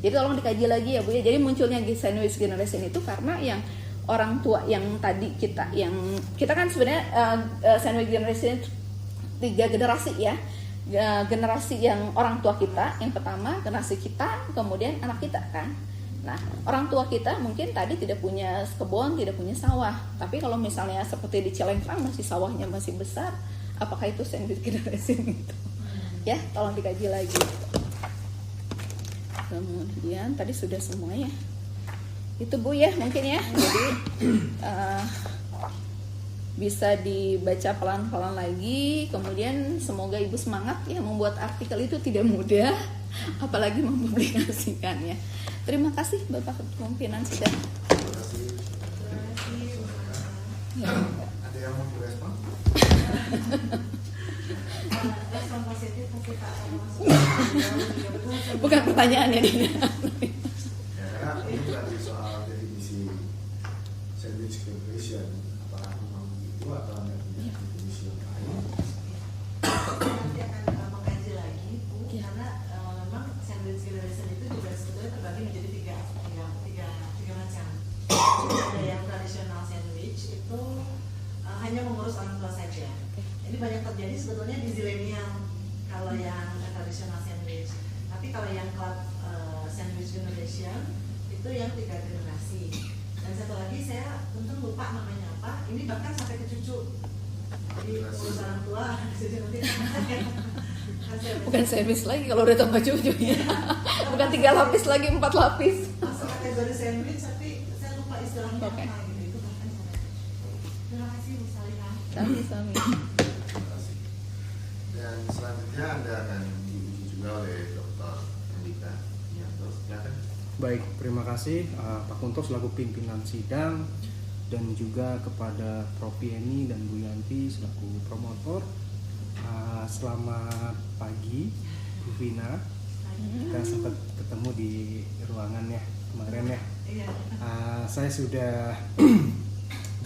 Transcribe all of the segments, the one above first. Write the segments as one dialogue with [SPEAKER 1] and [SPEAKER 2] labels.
[SPEAKER 1] Jadi tolong dikaji lagi ya Bu ya. Jadi munculnya sandwich generation itu karena yang orang tua yang tadi kita kan sebenarnya sandwich generation 3 generasi ya. Generasi yang orang tua kita, yang pertama generasi kita, kemudian anak kita kan. Nah, orang tua kita mungkin tadi tidak punya kebun, tidak punya sawah. Tapi kalau misalnya seperti di Cilengkrang masih sawahnya masih besar, apakah itu sandwich generation gitu? Ya, tolong dikaji lagi. Kemudian tadi sudah semua ya. Itu Bu ya mungkin ya. Jadi bisa dibaca pelan-pelan lagi. Kemudian semoga Ibu semangat ya, membuat artikel itu tidak mudah, apalagi mempublikasikannya. Terima kasih Bapak Kepemimpinan sudah.
[SPEAKER 2] Terima kasih.
[SPEAKER 1] Ya.
[SPEAKER 2] Ada yang mau direspon?
[SPEAKER 3] Respon positif pasti Pak
[SPEAKER 1] Bukan pertanyaannya dia.
[SPEAKER 2] Ya, karena ini berarti soal definisi sandwich generation, apakah memang itu atau ada definisi yang lain?
[SPEAKER 3] nanti akan mengkaji lagi Bu, karena memang sandwich generation itu juga sebetulnya terbagi menjadi tiga macam. Ada yang tradisional sandwich itu hanya mengurus orang tua saja. Ini banyak terjadi sebetulnya di zilenial kalau yang tradisional sandwich. Tapi kalau yang club sandwich generation itu yang 3 generasi. Dan satu lagi saya untung lupa namanya apa. Ini bahkan sampai ke cucu. Jadi urus orang tua, jadi nanti
[SPEAKER 1] Bukan sandwich lagi kalau udah tambah cucu ya. Bukan 3 lapis lagi, 4 lapis.
[SPEAKER 3] masuk kategori sandwich, tapi saya lupa istilahnya
[SPEAKER 1] Oke.
[SPEAKER 3] apa gitu. Itu bahkan sampai. Terima kasih Bu Salihah.
[SPEAKER 1] Sami-sami.
[SPEAKER 2] Terima kasih. Dan selanjutnya Anda akan diuji juga oleh Dr. Andika. Ya, terus silakan.
[SPEAKER 4] Baik, terima kasih Pak Kunto selaku pimpinan sidang dan juga kepada Prof. Yeni dan Bu Yanti selaku promotor. Selamat pagi Bu Vina. Kita sempat ketemu di ruangan ya kemarin ya.
[SPEAKER 3] Iya.
[SPEAKER 4] Saya sudah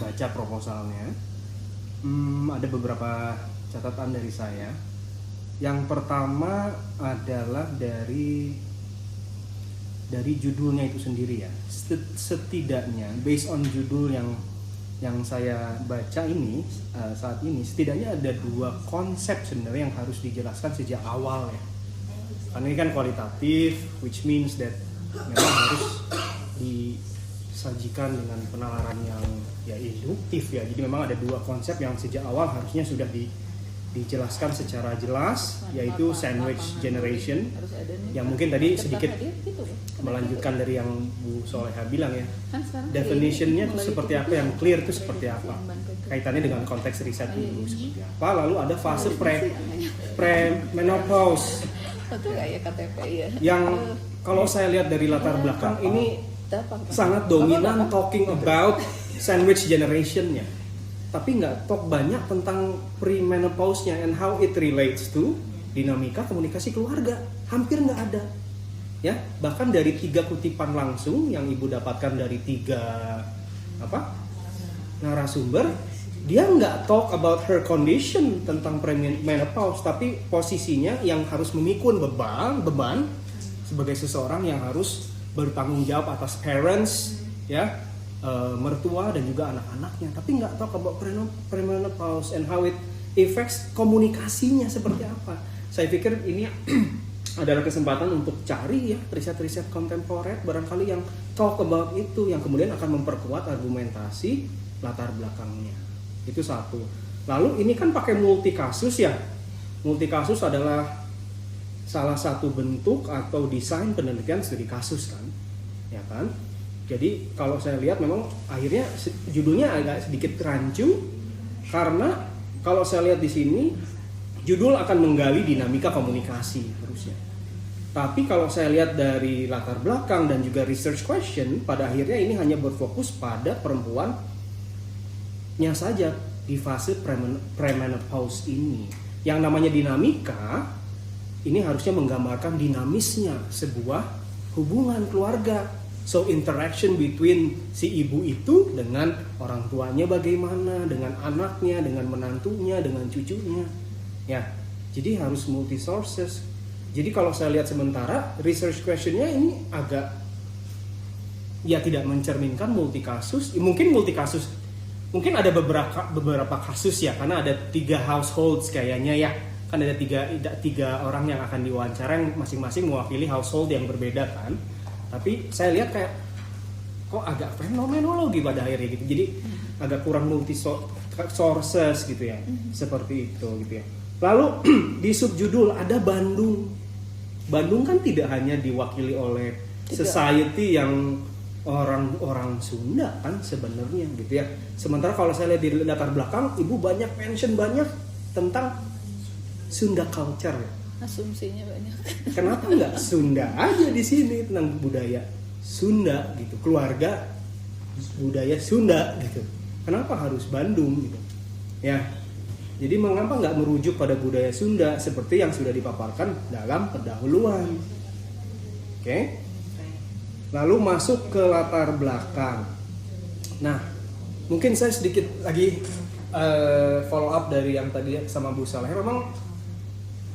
[SPEAKER 4] baca proposalnya. Ada beberapa catatan dari saya. Yang pertama adalah dari judulnya itu sendiri ya. Setidaknya based on judul yang saya baca ini saat ini, setidaknya ada 2 konsep sebenarnya yang harus dijelaskan sejak awal ya. Karena ini kan kualitatif, which means that memang harus disajikan dengan penalaran yang ya induktif ya. Jadi memang ada 2 konsep yang sejak awal harusnya sudah dijelaskan secara jelas, yaitu sandwich generation, yang mungkin tadi sedikit melanjutkan dari yang Bu Soleha bilang ya. Definitionnya itu seperti apa, yang clear itu seperti apa, kaitannya dengan konteks riset dulu seperti apa. Lalu ada fase pre-menopause yang kalau saya lihat dari latar belakang ini sangat dominan talking about sandwich generation-nya, tapi nggak talk banyak tentang pre-menopause-nya and how it relates to dinamika komunikasi keluarga. Hampir nggak ada ya. Bahkan dari 3 kutipan langsung yang Ibu dapatkan dari 3 narasumber, dia nggak talk about her condition tentang pre-menopause, tapi posisinya yang harus memikul beban sebagai seseorang yang harus bertanggung jawab atas parents ya, mertua dan juga anak-anaknya, tapi nggak talk about premenopause and how it affects komunikasinya seperti apa. Saya pikir ini adalah kesempatan untuk cari ya riset-riset kontemporer barangkali yang talk about itu, yang kemudian akan memperkuat argumentasi latar belakangnya. Itu satu. Lalu ini kan pakai multi kasus ya. Multi kasus adalah salah satu bentuk atau desain penelitian studi kasus kan, ya kan. Jadi kalau saya lihat memang akhirnya judulnya agak sedikit rancu, karena kalau saya lihat di sini judul akan menggali dinamika komunikasi harusnya. Tapi kalau saya lihat dari latar belakang dan juga research question, pada akhirnya ini hanya berfokus pada perempuannya saja di fase premenopause ini. Yang namanya dinamika ini harusnya menggambarkan dinamisnya sebuah hubungan keluarga. So interaction between si ibu itu dengan orang tuanya bagaimana, dengan anaknya, dengan menantunya, dengan cucunya. Ya, jadi harus multi sources. Jadi kalau saya lihat sementara research questionnya ini agak ya tidak mencerminkan multi kasus. Mungkin multi kasus, mungkin ada beberapa kasus ya, karena ada 3 households kayaknya ya. Kan ada tiga orang yang akan diwawancara yang masing-masing mewakili household yang berbeda kan. Tapi saya lihat kayak kok agak fenomenologi pada akhirnya gitu. Jadi agak kurang multi sources gitu ya. Seperti itu gitu ya. Lalu di subjudul ada Bandung. Bandung kan tidak hanya diwakili oleh society yang orang-orang Sunda kan sebenarnya gitu ya. Sementara kalau saya lihat di latar belakang, ibu banyak mention banyak tentang Sunda culture.
[SPEAKER 1] Asumsinya banyak.
[SPEAKER 4] Kenapa nggak Sunda aja di sini tentang budaya Sunda gitu, keluarga budaya Sunda gitu. Kenapa harus Bandung gitu? Ya. Jadi mengapa nggak merujuk pada budaya Sunda seperti yang sudah dipaparkan dalam pendahuluan? Oke. Lalu masuk ke latar belakang. Nah, mungkin saya sedikit lagi follow up dari yang tadi sama Bu Saleh. Memang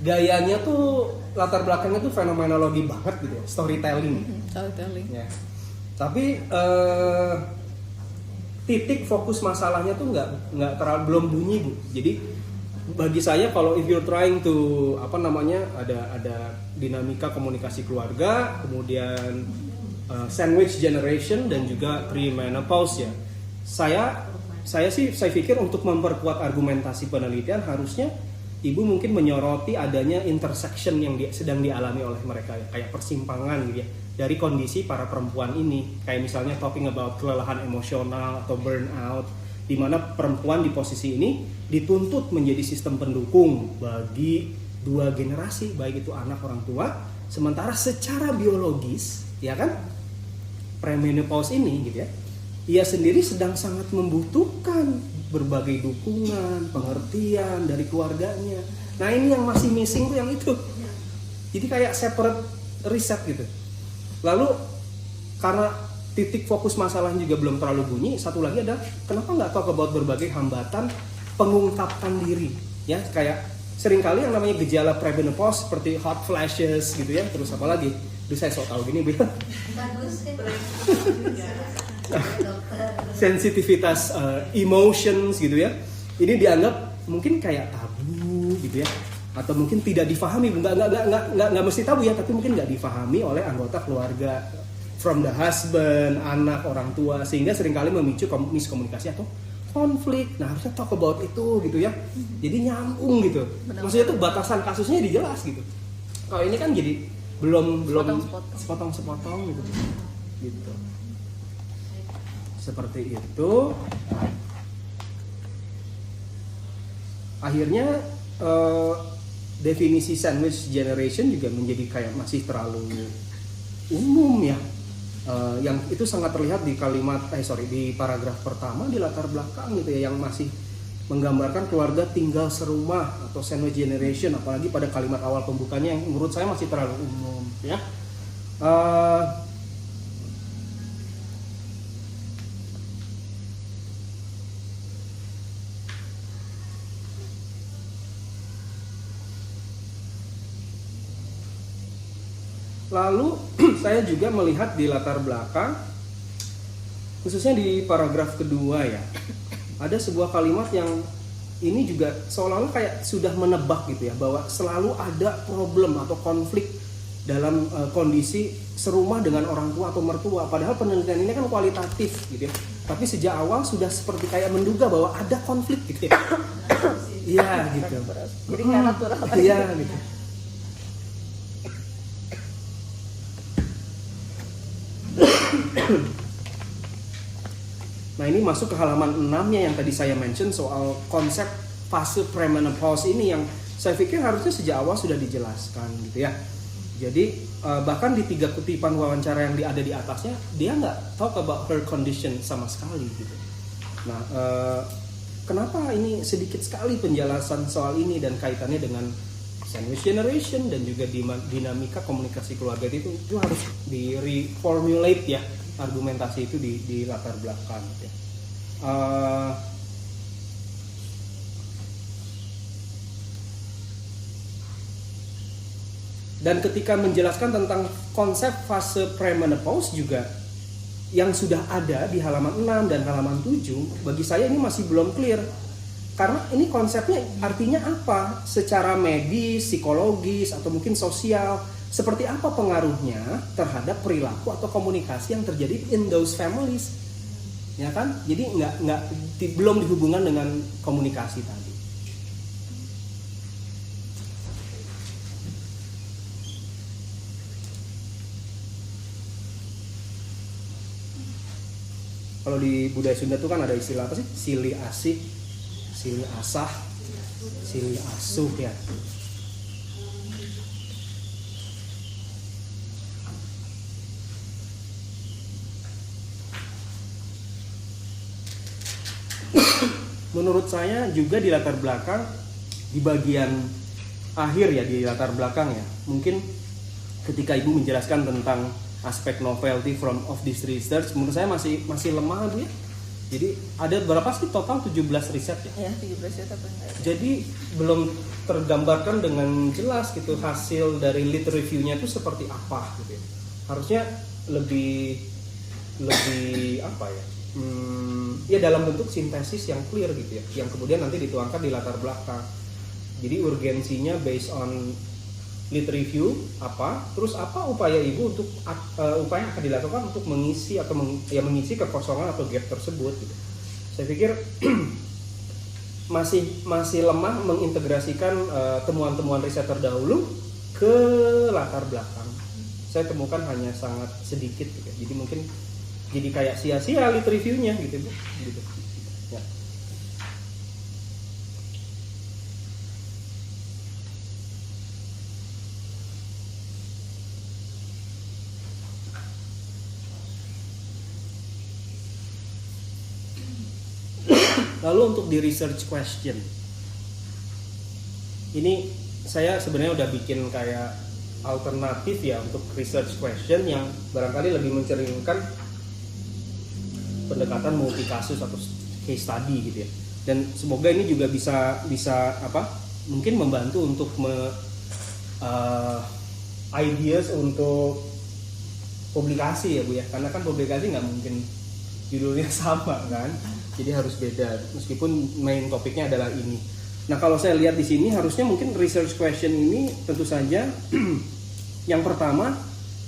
[SPEAKER 4] gayanya tuh latar belakangnya tuh fenomenologi banget gitu ya, storytelling.
[SPEAKER 1] Storytelling.
[SPEAKER 4] Ya. Tapi titik fokus masalahnya tuh nggak terlalu belum bunyi Bu. Jadi bagi saya kalau if you're trying to ada dinamika komunikasi keluarga, kemudian sandwich generation dan juga pre-menopause ya. Saya pikir untuk memperkuat argumentasi penelitian harusnya Ibu mungkin menyoroti adanya intersection yang sedang dialami oleh mereka ya, kayak persimpangan gitu ya dari kondisi para perempuan ini, kayak misalnya talking about kelelahan emosional atau burnout, di mana perempuan di posisi ini dituntut menjadi sistem pendukung bagi 2 generasi, baik itu anak orang tua, sementara secara biologis ya kan premenopause ini gitu ya, ia sendiri sedang sangat membutuhkan berbagai dukungan, pengertian dari keluarganya. Nah ini yang masih missing tuh yang itu. Jadi kayak separate riset gitu. Lalu karena titik fokus masalahnya juga belum terlalu bunyi, satu lagi adalah kenapa nggak talk about berbagai hambatan pengungkapkan diri. Ya kayak seringkali yang namanya gejala premenopause seperti hot flashes gitu ya, terus apa lagi? Duh saya sok tahu gini bilang. Sensitivitas emotions gitu ya, ini dianggap mungkin kayak tabu gitu ya, atau mungkin tidak difahami, nggak mesti tabu ya, tapi mungkin nggak difahami oleh anggota keluarga, from the husband, anak, orang tua, sehingga seringkali memicu miskomunikasi atau konflik. Nah harusnya talk about itu gitu ya, jadi nyambung gitu. Maksudnya tuh batasan kasusnya dijelas gitu. Kalau ini kan jadi belum sepotong gitu. Seperti itu. Akhirnya definisi sandwich generation juga menjadi kayak masih terlalu umum ya. Yang itu sangat terlihat di di paragraf pertama di latar belakang gitu ya, yang masih menggambarkan keluarga tinggal serumah atau sandwich generation, apalagi pada kalimat awal pembukanya yang menurut saya masih terlalu umum ya. Lalu saya juga melihat di latar belakang, khususnya di paragraf kedua ya, ada sebuah kalimat yang ini juga seolah-olah kayak sudah menebak gitu ya, bahwa selalu ada problem atau konflik dalam kondisi serumah dengan orang tua atau mertua. Padahal penelitian ini kan kualitatif gitu ya, tapi sejak awal sudah seperti kayak menduga bahwa ada konflik gitu ya. Iya gitu.
[SPEAKER 1] Jadi kayak natural.
[SPEAKER 4] Iya gitu. Nah ini masuk ke halaman 6-nya yang tadi saya mention soal konsep fase premenopause ini, yang saya pikir harusnya sejak awal sudah dijelaskan gitu ya. Jadi bahkan di 3 kutipan wawancara yang ada di atasnya, dia nggak talk about her condition sama sekali gitu. Nah kenapa ini sedikit sekali penjelasan soal ini dan kaitannya dengan sandwich generation dan juga dinamika komunikasi keluarga itu harus di reformulate ya, argumentasi itu di latar belakang ya. Dan ketika menjelaskan tentang konsep fase premenopause juga yang sudah ada di halaman 6 dan halaman 7, bagi saya ini masih belum clear. Karena ini konsepnya artinya apa? Secara medis, psikologis, atau mungkin sosial, seperti apa pengaruhnya terhadap perilaku atau komunikasi yang terjadi in those families. Ya kan? Jadi belum dihubungkan dengan komunikasi tadi. Kalau di budaya Sunda tuh kan ada istilah apa sih? Silih asih, silih asah, silih asuh ya. Menurut saya juga di latar belakang, di bagian akhir ya, di latar belakang ya, mungkin ketika ibu menjelaskan tentang aspek novelty of this research, menurut saya masih lemah Bu ya. Jadi ada berapa sih total 17 riset ya?
[SPEAKER 1] Ya, 17 riset apa enggak?
[SPEAKER 4] Jadi belum tergambarkan dengan jelas gitu hasil dari lit review-nya itu seperti apa gitu ya. Harusnya lebih apa ya? Ya dalam bentuk sintesis yang clear gitu ya, yang kemudian nanti dituangkan di latar belakang. Jadi urgensinya based on lit review apa, terus apa upaya ibu untuk upaya yang akan dilakukan untuk mengisi atau mengisi kekosongan atau gap tersebut gitu. Saya pikir masih lemah mengintegrasikan temuan-temuan riset terdahulu ke latar belakang. Saya temukan hanya sangat sedikit gitu. Jadi mungkin jadi kayak sia-sia lit review-nya gitu Bu. Gitu. Ya. Lalu untuk di research question, ini saya sebenarnya udah bikin kayak alternatif ya untuk research question yang barangkali lebih mencerminkan pendekatan multi kasus atau case study gitu ya. Dan semoga ini juga bisa apa? Mungkin membantu untuk ideas untuk publikasi ya Bu ya. Karena kan publikasi nggak mungkin judulnya sama kan. Jadi harus beda meskipun main topiknya adalah ini. Nah, kalau saya lihat di sini harusnya mungkin research question ini tentu saja yang pertama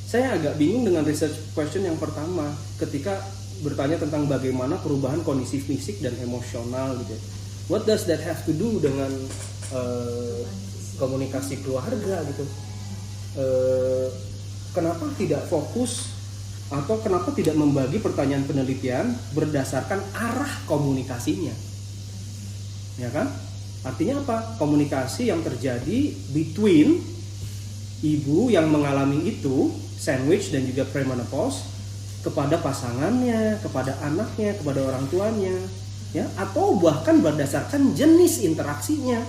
[SPEAKER 4] saya agak bingung dengan research question yang pertama ketika bertanya tentang bagaimana perubahan kondisi fisik dan emosional gitu. What does that have to do dengan komunikasi keluarga gitu? Kenapa tidak fokus atau kenapa tidak membagi pertanyaan penelitian berdasarkan arah komunikasinya? Ya kan? Artinya apa? Komunikasi yang terjadi between ibu yang mengalami itu, sandwich dan juga premenopause, kepada pasangannya, kepada anaknya, kepada orang tuanya, ya, atau bahkan berdasarkan jenis interaksinya.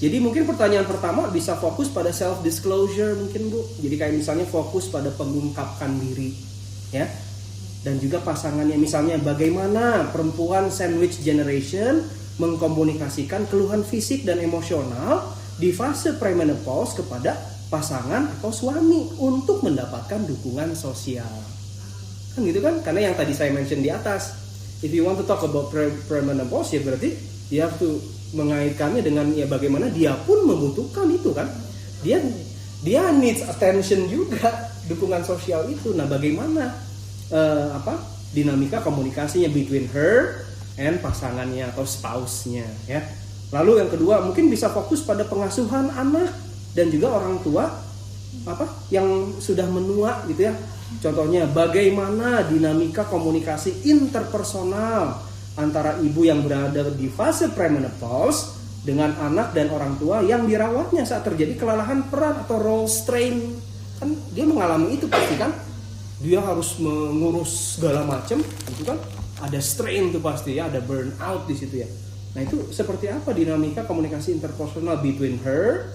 [SPEAKER 4] Jadi mungkin pertanyaan pertama bisa fokus pada self disclosure mungkin Bu. Jadi kayak misalnya fokus pada mengungkapkan diri, ya. Dan juga pasangannya, misalnya bagaimana perempuan sandwich generation mengkomunikasikan keluhan fisik dan emosional di fase premenopause kepada pasangan atau suami untuk mendapatkan dukungan sosial. Kan gitu kan? Karena yang tadi saya mention di atas, if you want to talk about premenopause ya berarti you have to mengaitkannya dengan ya bagaimana dia pun membutuhkan itu kan. Dia needs attention juga, dukungan sosial itu. Nah, bagaimana dinamika komunikasinya between her and pasangannya atau spouse-nya ya. Lalu yang kedua mungkin bisa fokus pada pengasuhan anak dan juga orang tua yang sudah menua gitu ya. Contohnya bagaimana dinamika komunikasi interpersonal antara ibu yang berada di fase premenopause dengan anak dan orang tua yang dirawatnya saat terjadi kelelahan peran atau role strain. Kan dia mengalami itu pasti kan. Dia harus mengurus segala macam gitu kan. Ada strain tuh pasti ya, ada burnout di situ ya. Nah, itu seperti apa dinamika komunikasi interpersonal between her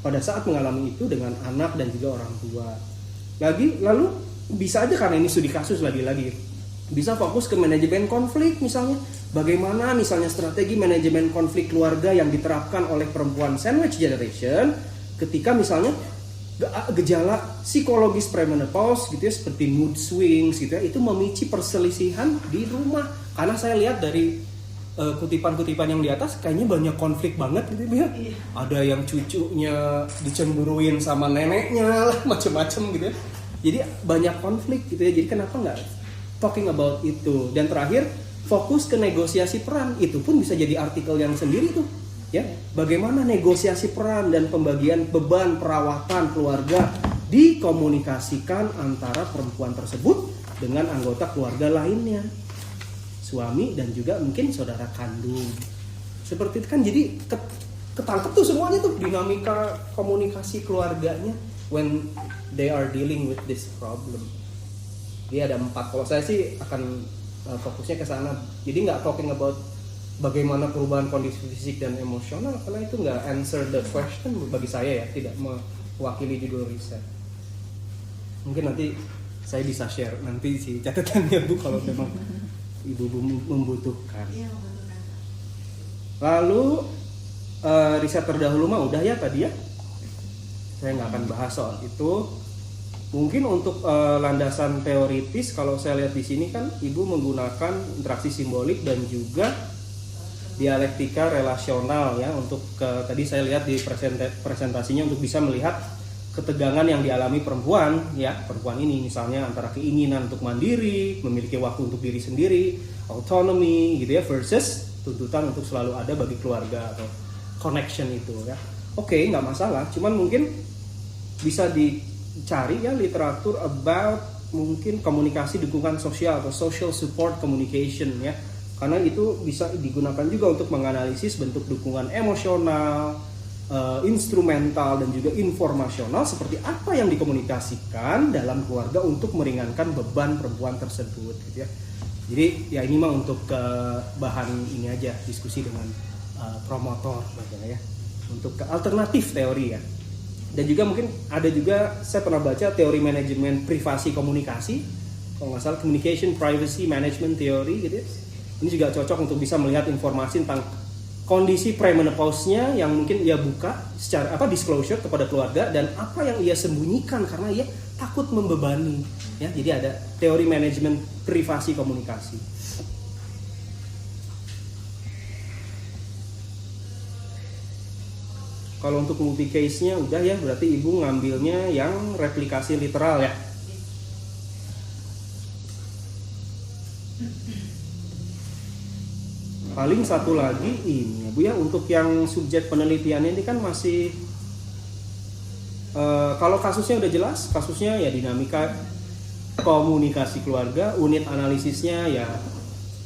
[SPEAKER 4] pada saat mengalami itu dengan anak dan juga orang tua. Lalu bisa aja karena ini studi kasus lagi-lagi bisa fokus ke manajemen konflik misalnya. Bagaimana misalnya strategi manajemen konflik keluarga yang diterapkan oleh perempuan sandwich generation ketika misalnya gejala psikologis premenopause gitu ya, seperti mood swings gitu ya, itu memicu perselisihan di rumah. Karena saya lihat dari kutipan-kutipan yang di atas kayaknya banyak konflik banget gitu ya. Ada yang cucunya dicemburuin sama neneknya lah, macem-macem gitu ya. Jadi banyak konflik gitu ya. Jadi kenapa nggak talking about itu? Dan terakhir, fokus ke negosiasi peran, itu pun bisa jadi artikel yang sendiri tuh. Ya, bagaimana negosiasi peran dan pembagian beban perawatan keluarga dikomunikasikan antara perempuan tersebut dengan anggota keluarga lainnya, suami dan juga mungkin saudara kandung. Seperti itu kan, jadi ketangkep tuh semuanya tuh dinamika komunikasi keluarganya when they are dealing with this problem. Dia ada 4. Kalau saya sih akan fokusnya ke sana. Jadi nggak talking about bagaimana perubahan kondisi fisik dan emosional, karena itu nggak answer the question bagi saya ya, tidak mewakili judul riset. Mungkin nanti saya bisa share nanti si catatannya Bu kalau memang Ibu membutuhkan. Lalu riset terdahulu mah udah ya tadi ya, saya nggak akan bahas soal itu. Mungkin untuk landasan teoritis, kalau saya lihat di sini kan Ibu menggunakan interaksi simbolik dan juga dialektika relasional ya, untuk tadi saya lihat di presentasinya untuk bisa melihat ketegangan yang dialami perempuan ya, perempuan ini misalnya antara keinginan untuk mandiri, memiliki waktu untuk diri sendiri, autonomy gitu ya, versus tuntutan untuk selalu ada bagi keluarga atau connection itu ya. Oke, nggak masalah, cuman mungkin bisa dicari ya literatur about mungkin komunikasi dukungan sosial atau social support communication ya. Karena itu bisa digunakan juga untuk menganalisis bentuk dukungan emosional, instrumental dan juga informasional seperti apa yang dikomunikasikan dalam keluarga untuk meringankan beban perempuan tersebut gitu ya. Jadi ya ini mah untuk bahan ini aja, diskusi dengan promotor ya, untuk ke alternatif teori ya. Dan juga mungkin ada juga, saya pernah baca teori manajemen privasi komunikasi, kalau nggak salah communication privacy management theory gitu ya. Ini juga cocok untuk bisa melihat informasi tentang kondisi premenopause-nya yang mungkin ia buka secara disclosure kepada keluarga, dan apa yang ia sembunyikan karena ia takut membebani ya. Jadi ada teori manajemen privasi komunikasi. Kalau untuk multi case-nya udah ya, berarti Ibu ngambilnya yang replikasi literal ya. Paling satu lagi ini ya Bu ya, untuk yang subjek penelitiannya ini kan masih kalau kasusnya udah jelas, kasusnya ya dinamika komunikasi keluarga, unit analisisnya ya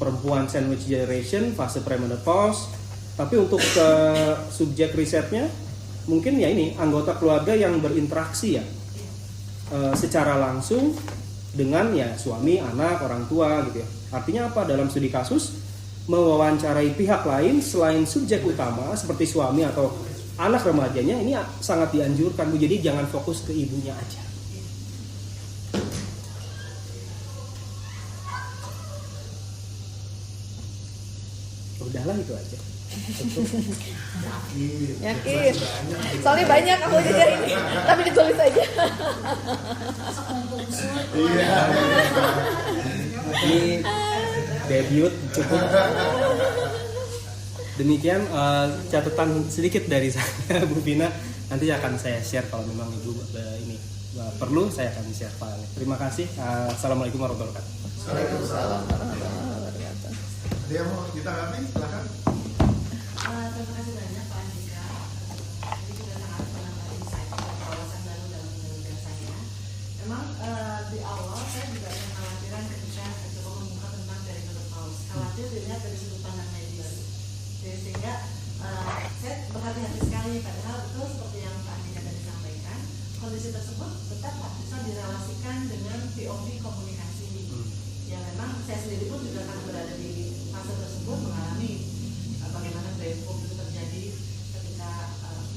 [SPEAKER 4] perempuan sandwich generation, fase premenopause. Tapi untuk subjek risetnya mungkin ya ini anggota keluarga yang berinteraksi ya secara langsung dengan ya suami, anak, orang tua gitu ya. Artinya apa? Dalam studi kasus mewawancarai pihak lain selain subjek utama seperti suami atau anak remajanya, ini sangat dianjurkan Bu. Jadi jangan fokus ke ibunya aja. Udahlah itu aja.
[SPEAKER 1] Yakin. Soalnya banyak aku juga ini, tapi ditulis aja.
[SPEAKER 4] Ini debut cukup. Demikian catatan sedikit dari saya Bu Vina. Nanti akan saya share kalau memang Ibu ini perlu, saya akan share filenya. Terima kasih. Assalamualaikum warahmatullahi wabarakatuh.
[SPEAKER 2] Waalaikumsalam warahmatullahi wabarakatuh. Ada yang mau ditanggapi? Silakan.
[SPEAKER 3] Terima kasih banyak Pak Andika. Jadi juga sangat menambah insight dan wawasan baru dalam penyelidikan saya. Memang di awal saya juga ada kekhawatiran ketika coba membuka tentang perimenopause. Khawatir dilihat dari sudut pandang medis. Jadi sehingga saya berhati-hati sekali, padahal betul seperti yang Pak Andika tadi sampaikan, kondisi tersebut tetap bisa direlasikan dengan POV komunikasi. Ya memang saya sendiri pun juga karena berada di fase tersebut mengalami bagaimana breakthrough itu terjadi ketika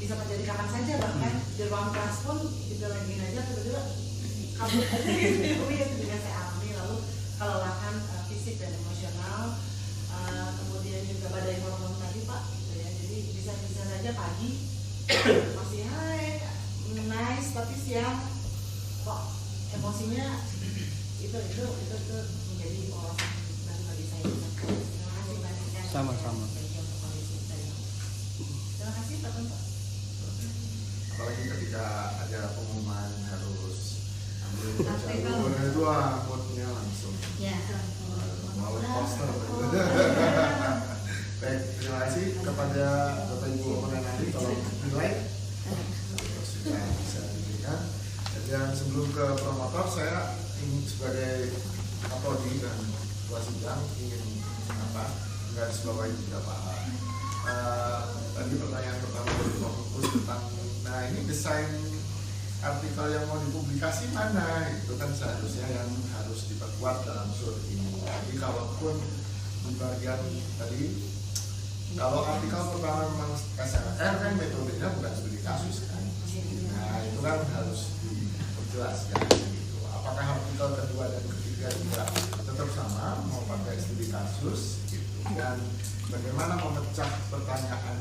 [SPEAKER 3] bisa terjadi kapan saja, bahkan di ruang kelas pun kita lagi aja tiba-tiba kabur aja gitu. Itu juga saya alami. Lalu kelelahan fisik dan emosional, kemudian juga badai hormon tadi Pak gitu ya. Jadi bisa saja pagi masih hai nice, tapi siang
[SPEAKER 4] Sama-sama.
[SPEAKER 3] Terima kasih Pak Tonto.
[SPEAKER 2] Apalagi ketika ada pengumuman harus ambil
[SPEAKER 3] Artikel.
[SPEAKER 2] jalur itu moodnya langsung
[SPEAKER 3] Ya.
[SPEAKER 2] mau poster. Baik, terima kasih kepada Bapak Ibu Menanadi kalau nilai sudah bisa diberikan. Dan sebelum ke promotor, saya ingin sebagai kapolri dan ketua sidang ingin garis bawahi beberapa hal. Tadi pertanyaan pertama dari Pak Mungkus tentang, nah ini desain artikel yang mau dipublikasi mana? Itu kan seharusnya yang harus diperkuat dalam surat ini. Jadi kalaupun di bagian tadi, kalau artikel pertama memang SLR kan metodenya bukan studi kasus kan. Nah itu kan harus diperjelaskan gitu. Apakah artikel kedua dan ketiga juga tetap sama mau pakai studi kasus gitu, dan bagaimana memecah pertanyaan